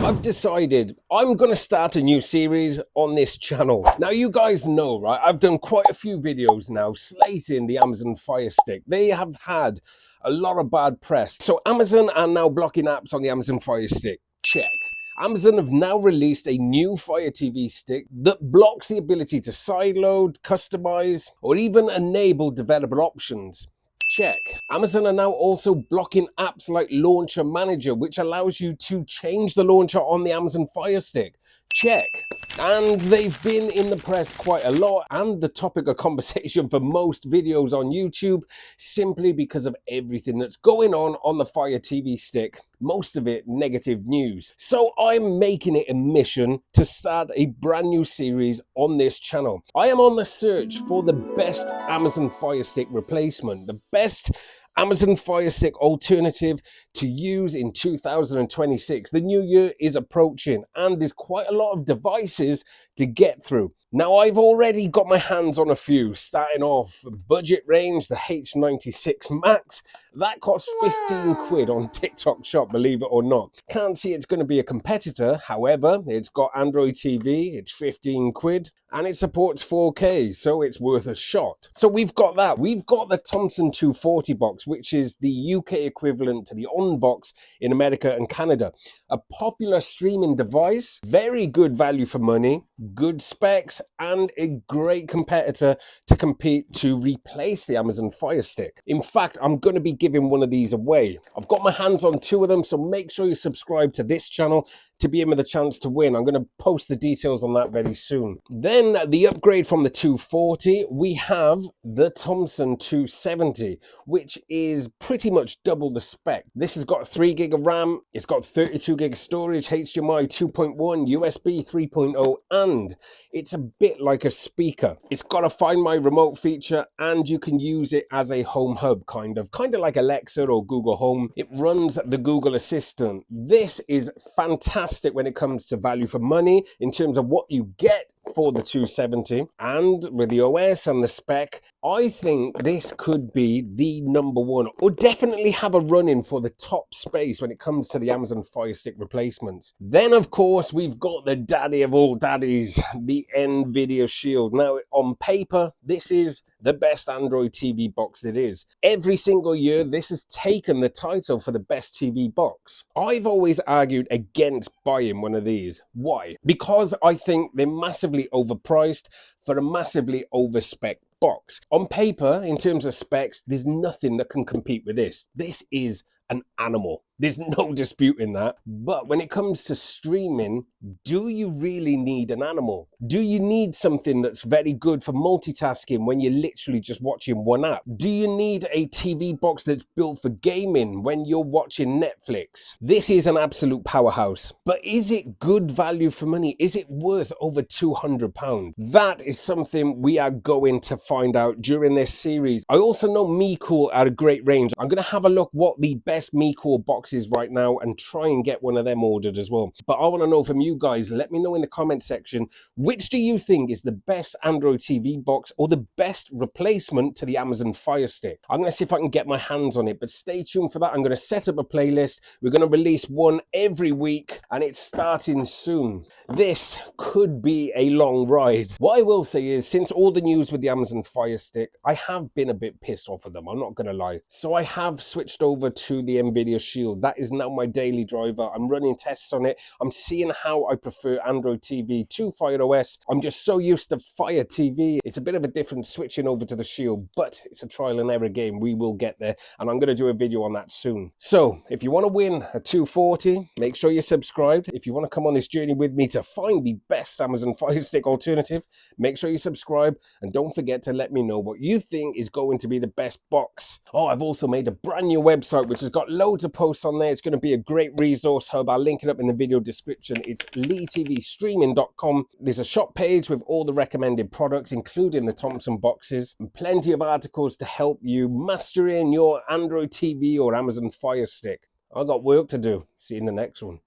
I've decided I'm going to start a new series on this channel. Now, you guys know, right? I've done quite a few videos now slating the Amazon Fire Stick. They have had a lot of bad press. So Amazon are now blocking apps on the Amazon Fire Stick. Check. Amazon have now released a new Fire TV stick that blocks the ability to sideload, customize, or even enable developer options. Check. Amazon are now also blocking apps like Launcher Manager, which allows you to change the launcher on the Amazon Fire Stick. Check. And they've been in the press quite a lot and the topic of conversation for most videos on YouTube, simply because of everything that's going on the Fire TV stick. Most of it negative news. So I'm making it a mission to start a brand new series on this channel. I am on the search for the best Amazon Fire Stick replacement, the best Amazon Fire Stick alternative to use in 2026. The new year is approaching and there's quite a lot of devices to get through. Now, I've already got my hands on a few, starting off budget range, the H96 Max. That costs 15 quid on TikTok Shop, believe it or not. Can't see it's going to be a competitor. However, it's got Android TV, it's 15 quid, and it supports 4K, so it's worth a shot. So we've got that. We've got the Thomson 240 box, which is the UK equivalent to the On box in America and Canada. A popular streaming device, very good value for money, good specs, and a great competitor to compete to replace the Amazon Fire Stick. In fact, I'm going to be giving one of these away. I've got my hands on two of them, so make sure you subscribe to this channel to be in with a chance to win. I'm going to post the details on that very soon. Then the upgrade from the 240, we have the Thomson 270, which is pretty much double the spec. This has got 3 gig of RAM, it's got 32 gig of storage, HDMI 2.1, USB 3.0, and it's a bit like a speaker. It's got a Find My Remote feature, and you can use it as a home hub, kind of like Alexa or Google Home. It runs the Google Assistant. This is fantastic when it comes to value for money in terms of what you get for the 270, and with the OS and the spec, I think this could be the number one, or definitely have a run-in for the top space when it comes to the Amazon Fire Stick replacements. Then, of course, we've got the daddy of all daddies, the Nvidia Shield. Now, on paper, this is the best Android TV box there is. Every single year, this has taken the title for the best TV box. I've always argued against buying one of these. Why? Because I think they're massively overpriced for a massively overspec box. On paper, in terms of specs, there's nothing that can compete with this. This is an animal. There's no disputing that. But when it comes to streaming, do you really need an animal? Do you need something that's very good for multitasking when you're literally just watching one app? Do you need a TV box that's built for gaming when you're watching Netflix? This is an absolute powerhouse. But is it good value for money? Is it worth over £200? That is something we are going to find out during this series. I also know MeCool are a great range. I'm going to have a look what the best MeCool box is right now and try and get one of them ordered as well. But I want to know from you guys, let me know in the comment section, which do you think is the best Android TV box or the best replacement to the Amazon Fire Stick? I'm going to see if I can get my hands on it, but stay tuned for that. I'm going to set up a playlist. We're going to release one every week and it's starting soon. This could be a long ride. What I will say is, since all the news with the Amazon Fire Stick, I have been a bit pissed off of them. I'm not going to lie. So I have switched over to the Nvidia Shield. That is now my daily driver. I'm running tests on it. I'm seeing how I prefer Android TV to Fire OS. I'm just so used to Fire TV. It's a bit of a different switching over to the Shield, but it's a trial and error game. We will get there, and I'm going to do a video on that soon. So if you want to win a 240, make sure you're subscribed. If you want to come on this journey with me to find the best Amazon Fire Stick alternative, make sure you subscribe, and don't forget to let me know what you think is going to be the best box. Oh, I've also made a brand new website which has got loads of posts on there. It's going to be a great resource hub. I'll link it up in the video description. It's leetvstreaming.com. There's a shop page with all the recommended products, including the Thomson boxes, and plenty of articles to help you mastering your Android TV or Amazon Fire Stick. I've got work to do. See you in the next one.